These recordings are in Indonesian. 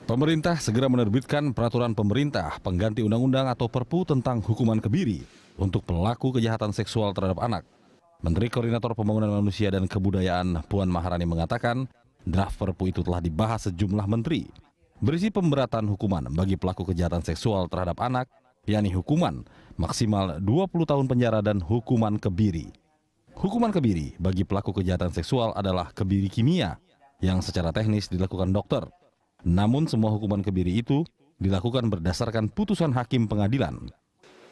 Pemerintah segera menerbitkan peraturan pemerintah pengganti undang-undang atau Perpu tentang hukuman kebiri untuk pelaku kejahatan seksual terhadap anak. Menteri Koordinator Pembangunan Manusia dan Kebudayaan Puan Maharani mengatakan, draft Perpu itu telah dibahas sejumlah menteri. Berisi pemberatan hukuman bagi pelaku kejahatan seksual terhadap anak, yakni hukuman maksimal 20 tahun penjara dan hukuman kebiri. Hukuman kebiri bagi pelaku kejahatan seksual adalah kebiri kimia yang secara teknis dilakukan dokter. Namun semua hukuman kebiri itu dilakukan berdasarkan putusan hakim pengadilan.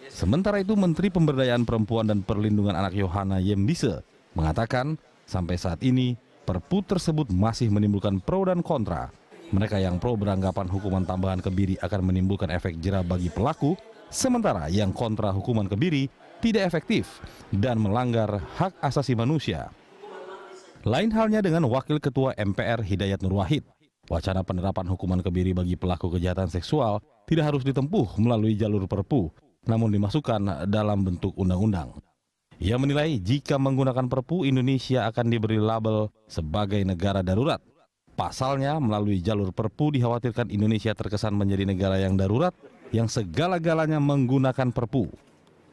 Sementara itu Menteri Pemberdayaan Perempuan dan Perlindungan Anak Yohana Yembise mengatakan sampai saat ini Perpu tersebut masih menimbulkan pro dan kontra. Mereka yang pro beranggapan hukuman tambahan kebiri akan menimbulkan efek jera bagi pelaku, sementara yang kontra hukuman kebiri tidak efektif dan melanggar hak asasi manusia. Lain halnya dengan Wakil Ketua MPR Hidayat Nur Wahid. Wacana penerapan hukuman kebiri bagi pelaku kejahatan seksual tidak harus ditempuh melalui jalur Perpu, namun dimasukkan dalam bentuk undang-undang. Ia menilai jika menggunakan Perpu, Indonesia akan diberi label sebagai negara darurat. Pasalnya, melalui jalur Perpu dikhawatirkan Indonesia terkesan menjadi negara yang darurat, yang segala-galanya menggunakan Perpu.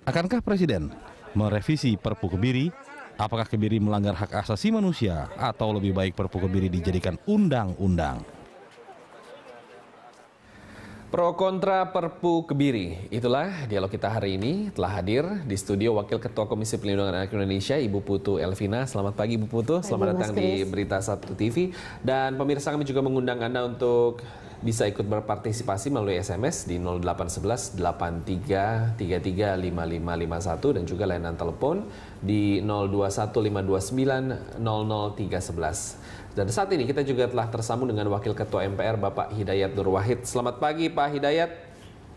Akankah Presiden merevisi Perpu kebiri? Apakah kebiri melanggar hak asasi manusia atau lebih baik Perpu kebiri dijadikan undang-undang? Pro kontra Perpu kebiri, itulah dialog kita hari ini. Telah hadir di studio Wakil Ketua Komisi Pelindungan Anak Indonesia, Ibu Putu Elvina. Selamat pagi Ibu Putu, selamat datang di Berita 1 TV. Dan pemirsa, kami juga mengundang Anda untuk bisa ikut berpartisipasi melalui SMS di 0811 83 33 5551 dan juga layanan telepon di 021 529 00311. Dan saat ini kita juga telah tersambung dengan Wakil Ketua MPR Bapak Hidayat Nur Wahid. Selamat pagi Pak Hidayat.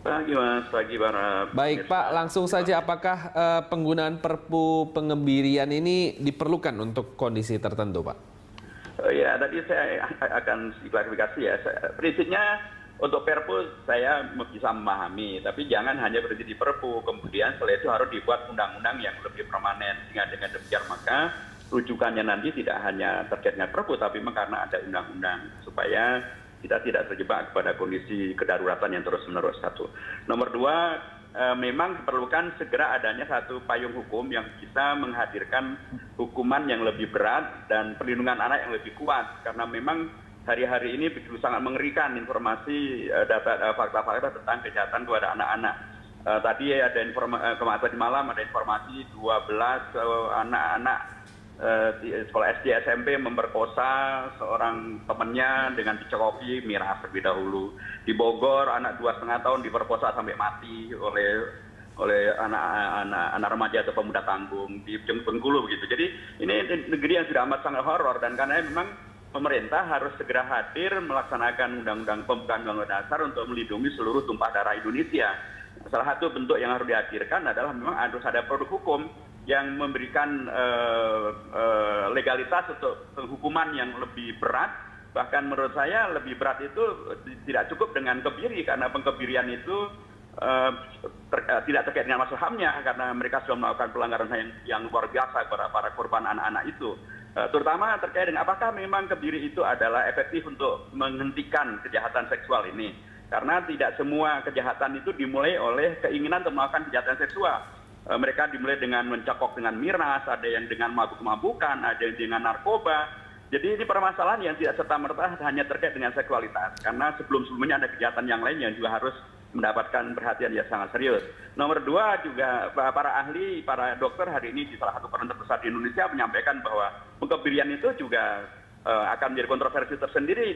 Pagi Mas, pagi para Baik Pak, langsung saja apakah penggunaan Perpu pengebirian ini diperlukan untuk kondisi tertentu Pak? Ya, tadi saya akan klarifikasi ya. Prinsipnya untuk Perpu saya bisa memahami, tapi jangan hanya berhenti di Perpu. Kemudian setelah itu harus dibuat undang-undang yang lebih permanen. Sehingga dengan demikian maka rujukannya nanti tidak hanya terkait dengan Perpu, tapi memang karena ada undang-undang supaya kita tidak terjebak pada kondisi kedaruratan yang terus-menerus. Satu. Nomor dua, memang diperlukan segera adanya satu payung hukum yang bisa menghadirkan hukuman yang lebih berat dan perlindungan anak yang lebih kuat. Karena memang hari-hari ini begitu sangat mengerikan informasi fakta-fakta tentang kejahatan kepada anak-anak. Tadi ada informasi, tadi malam ada informasi 12 anak-anak di sekolah SD SMP memperkosa seorang temannya dengan dicekoki miras terlebih dahulu. Di Bogor anak 2,5 tahun diperkosa sampai mati oleh anak remaja atau pemuda tanggung di Bengkulu begitu. Jadi ini negeri yang sudah amat sangat horor, dan karena memang pemerintah harus segera hadir melaksanakan undang-undang pembukaan undang-undang dasar untuk melindungi seluruh tumpah darah Indonesia. Salah satu bentuk yang harus dihadirkan adalah memang harus ada produk hukum yang memberikan legalitas untuk hukuman yang lebih berat. Bahkan menurut saya lebih berat itu tidak cukup dengan kebiri, karena pengkebirian itu tidak terkait dengan masuk HAM-nya, karena mereka sudah melakukan pelanggaran yang luar biasa kepada para korban anak-anak itu. Terutama terkait dengan apakah memang kebiri itu adalah efektif untuk menghentikan kejahatan seksual ini. Karena tidak semua kejahatan itu dimulai oleh keinginan untuk melakukan kejahatan seksual. Mereka dimulai dengan mencokok dengan miras, ada yang dengan mabuk-mabukan, ada yang dengan narkoba. Jadi ini permasalahan yang tidak serta-merta hanya terkait dengan seksualitas. Karena sebelum-sebelumnya ada kejahatan yang lain yang juga harus mendapatkan perhatian yang sangat serius. Nomor dua juga para ahli, para dokter hari ini di salah satu peran terbesar di Indonesia menyampaikan bahwa pengkebirian itu juga akan menjadi kontroversi tersendiri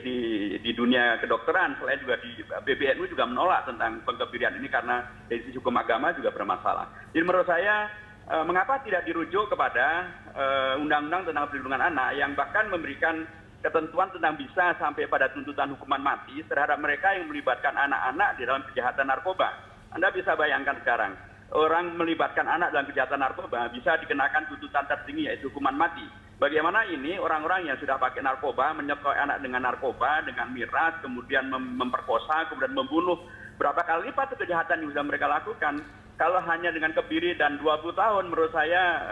di dunia kedokteran. Selain juga di PBNU juga menolak tentang pengkebirian ini karena dari sisi hukum agama juga bermasalah. Jadi menurut saya mengapa tidak dirujuk kepada undang-undang tentang perlindungan anak yang bahkan memberikan ketentuan tentang bisa sampai pada tuntutan hukuman mati terhadap mereka yang melibatkan anak-anak di dalam kejahatan narkoba. Anda bisa bayangkan sekarang, orang melibatkan anak dalam kejahatan narkoba bisa dikenakan tuntutan tertinggi yaitu hukuman mati. Bagaimana ini orang-orang yang sudah pakai narkoba, menyekoi anak dengan narkoba, dengan miras, kemudian memperkosa, kemudian membunuh. Berapa kali lipat kejahatan yang sudah mereka lakukan. Kalau hanya dengan kebiri dan 20 tahun, menurut saya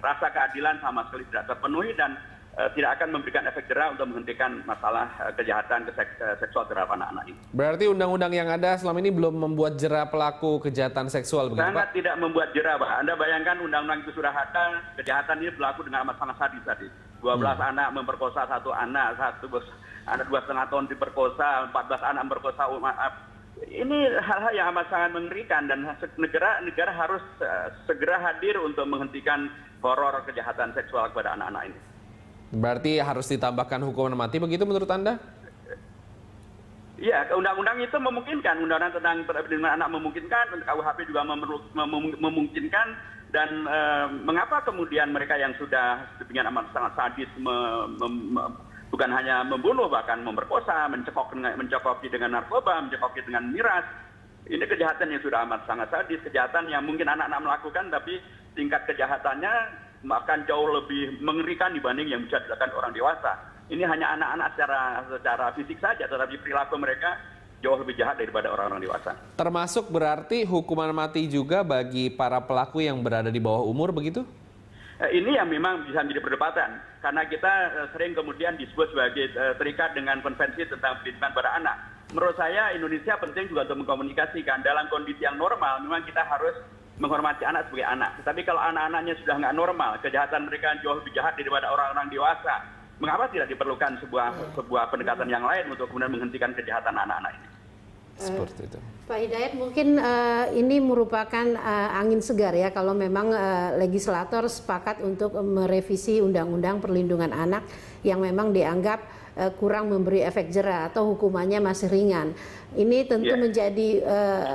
rasa keadilan sama sekali tidak terpenuhi, dan tidak akan memberikan efek jera untuk menghentikan masalah kejahatan seksual terhadap anak-anak ini. Berarti undang-undang yang ada selama ini belum membuat jera pelaku kejahatan seksual, begitu Pak? Sangat tidak membuat jera, Pak. Anda bayangkan undang-undang itu sudah ada, kejahatan ini berlaku dengan amat sangat sadis tadi. 12 anak memperkosa satu anak, anak 2,5 tahun diperkosa, 14 anak memperkosa. Ini hal-hal yang amat sangat mengerikan dan negara harus segera hadir untuk menghentikan horor kejahatan seksual kepada anak-anak ini. Berarti harus ditambahkan hukuman mati, begitu menurut Anda? Iya, undang-undang itu memungkinkan, undang-undang tentang perlindungan anak memungkinkan, KUHP juga memungkinkan, dan mengapa kemudian mereka yang sudah demikian amat sangat sadis, bukan hanya membunuh, bahkan memperkosa, mencokoki dengan narkoba, mencokoki dengan miras, ini kejahatan yang sudah amat sangat sadis, kejahatan yang mungkin anak-anak melakukan, tapi tingkat kejahatannya akan jauh lebih mengerikan dibanding yang bisa dilakukan orang dewasa. Ini hanya anak-anak secara fisik saja, tetapi perilaku mereka jauh lebih jahat daripada orang-orang dewasa. Termasuk berarti hukuman mati juga bagi para pelaku yang berada di bawah umur, begitu? Ini yang memang bisa menjadi perdebatan, karena kita sering kemudian disebut sebagai terikat dengan konvensi tentang perlindungan pada anak. Menurut saya Indonesia penting juga untuk mengkomunikasikan dalam kondisi yang normal, memang kita harus menghormati anak sebagai anak. Tetapi kalau anak-anaknya sudah nggak normal, kejahatan mereka jauh lebih jahat daripada orang-orang dewasa, mengapa tidak diperlukan sebuah pendekatan yang lain untuk kemudian menghentikan kejahatan anak-anak ini? Seperti itu. Pak Hidayat, mungkin ini merupakan angin segar ya kalau memang legislator sepakat untuk merevisi Undang-Undang Perlindungan Anak yang memang dianggap kurang memberi efek jera atau hukumannya masih ringan. Ini tentu menjadi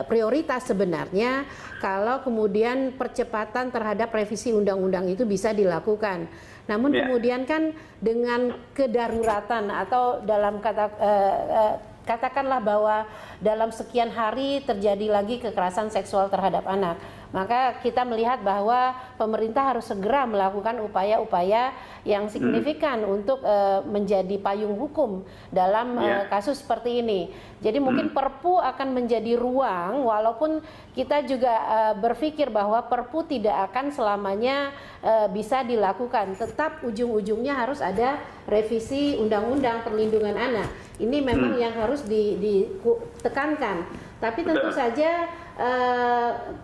prioritas sebenarnya kalau kemudian percepatan terhadap revisi undang-undang itu bisa dilakukan. Namun kemudian kan dengan kedaruratan atau dalam katakanlah bahwa dalam sekian hari terjadi lagi kekerasan seksual terhadap anak, maka kita melihat bahwa pemerintah harus segera melakukan upaya-upaya yang signifikan untuk menjadi payung hukum dalam kasus seperti ini. Jadi mungkin Perpu akan menjadi ruang, walaupun kita juga berpikir bahwa Perpu tidak akan selamanya bisa dilakukan. Tetap ujung-ujungnya harus ada revisi Undang-Undang Perlindungan Anak. Ini memang yang harus ditekankan. Tapi tentu saja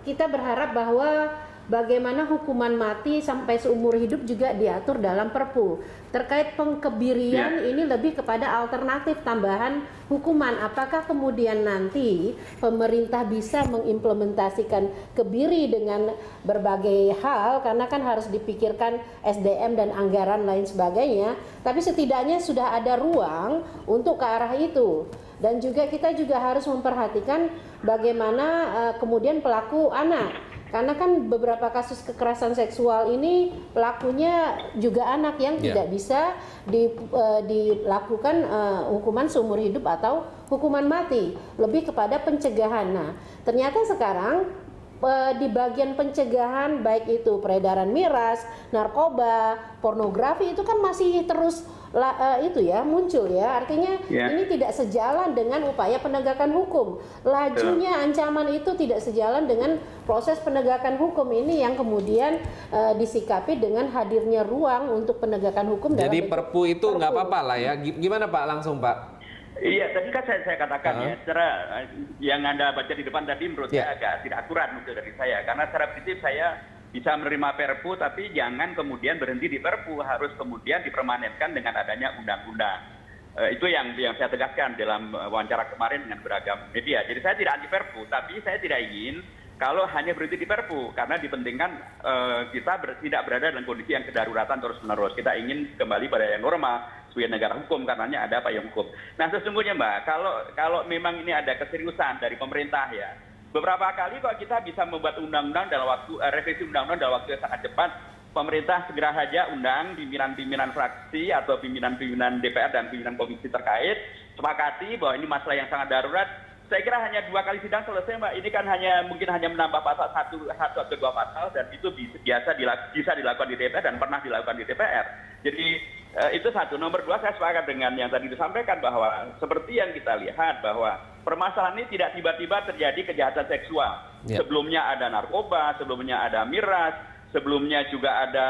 kita berharap bahwa bagaimana hukuman mati sampai seumur hidup juga diatur dalam Perpu. Terkait pengkebirian ini lebih kepada alternatif tambahan hukuman. Apakah kemudian nanti pemerintah bisa mengimplementasikan kebiri dengan berbagai hal, karena kan harus dipikirkan SDM dan anggaran lain sebagainya. Tapi setidaknya sudah ada ruang untuk ke arah itu. Dan juga kita juga harus memperhatikan bagaimana kemudian pelaku anak. Karena kan beberapa kasus kekerasan seksual ini pelakunya juga anak yang tidak bisa dilakukan hukuman seumur hidup atau hukuman mati. Lebih kepada pencegahan. Nah, ternyata sekarang di bagian pencegahan, baik itu peredaran miras, narkoba, pornografi, itu kan masih terus muncul ya. Artinya ini tidak sejalan dengan upaya penegakan hukum. Lajunya ancaman itu tidak sejalan dengan proses penegakan hukum ini yang kemudian disikapi dengan hadirnya ruang untuk penegakan hukum. Jadi Perpu itu nggak apa-apa lah ya. Gimana Pak, langsung Pak? Iya, tadi kan saya katakan ya, secara yang Anda baca di depan tadi menurut saya agak tidak akurat menurut dari saya. Karena secara prinsip saya bisa menerima Perpu, tapi jangan kemudian berhenti di Perpu, harus kemudian dipermanenkan dengan adanya undang-undang. Itu yang saya tegaskan dalam wawancara kemarin dengan beragam media. Jadi saya tidak anti Perpu, tapi saya tidak ingin kalau hanya berhenti di Perpu, karena dipentingkan kita tidak berada dalam kondisi yang kedaruratan terus-menerus. Kita ingin kembali pada yang normal sebagai negara hukum, karenanya ada payung hukum. Nah sesungguhnya Mbak, kalau memang ini ada keseriusan dari pemerintah ya, beberapa kali kok kita bisa membuat undang-undang dalam waktu revisi undang-undang dalam waktu yang sangat cepat. Pemerintah segera saja undang pimpinan-pimpinan fraksi atau pimpinan-pimpinan DPR dan pimpinan komisi terkait, sepakati bahwa ini masalah yang sangat darurat. Saya kira hanya 2 kali sidang selesai Mbak. Ini kan mungkin hanya menambah pasal satu atau 2 pasal, dan itu bisa dilakukan di DPR dan pernah dilakukan di DPR. Jadi itu satu. Nomor 2, saya sepakat dengan yang tadi disampaikan bahwa seperti yang kita lihat bahwa permasalahan ini tidak tiba-tiba terjadi kejahatan seksual. Sebelumnya ada narkoba, sebelumnya ada miras, sebelumnya juga ada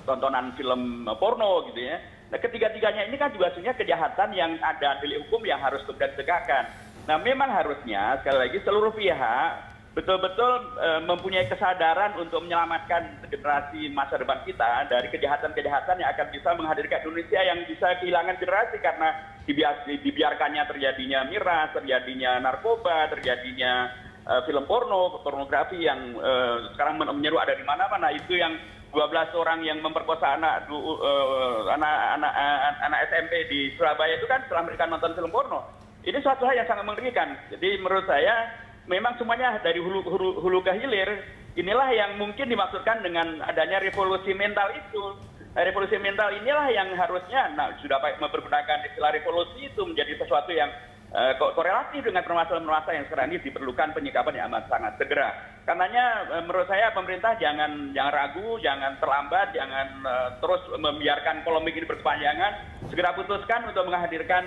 tontonan film porno gitu ya. Nah, ketiga-tiganya ini kan juga sebenarnya kejahatan yang ada delik hukum yang harus kemudian ditegakkan. Nah, memang harusnya sekali lagi seluruh pihak betul-betul mempunyai kesadaran untuk menyelamatkan generasi masa depan kita dari kejahatan-kejahatan yang akan bisa menghadirkan Indonesia yang bisa kehilangan generasi karena dibiarkannya terjadinya miras, terjadinya narkoba, terjadinya film pornografi yang sekarang menyeru ada di mana-mana. Itu yang 12 orang yang memperkosa anak SMP di Surabaya itu kan setelah mereka nonton film porno. Ini suatu hal yang sangat mengerikan. Jadi menurut saya memang semuanya dari hulu ke hilir, inilah yang mungkin dimaksudkan dengan adanya revolusi mental itu. Revolusi mental inilah yang harusnya, sudah mempergunakan istilah revolusi itu menjadi sesuatu yang korelatif dengan permasalahan-permasalahan yang sekarang ini diperlukan penyikapan yang amat sangat segera. Karenanya menurut saya pemerintah jangan ragu, jangan terlambat, jangan terus membiarkan polemik ini berkepanjangan. Segera putuskan untuk menghadirkan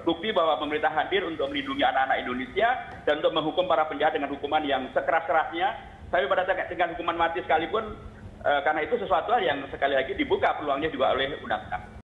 bukti bahwa pemerintah hadir untuk melindungi anak-anak Indonesia dan untuk menghukum para penjahat dengan hukuman yang sekeras-kerasnya. Tapi pada saat dengan hukuman mati sekalipun, karena itu sesuatu yang sekali lagi dibuka peluangnya juga oleh undang-undang.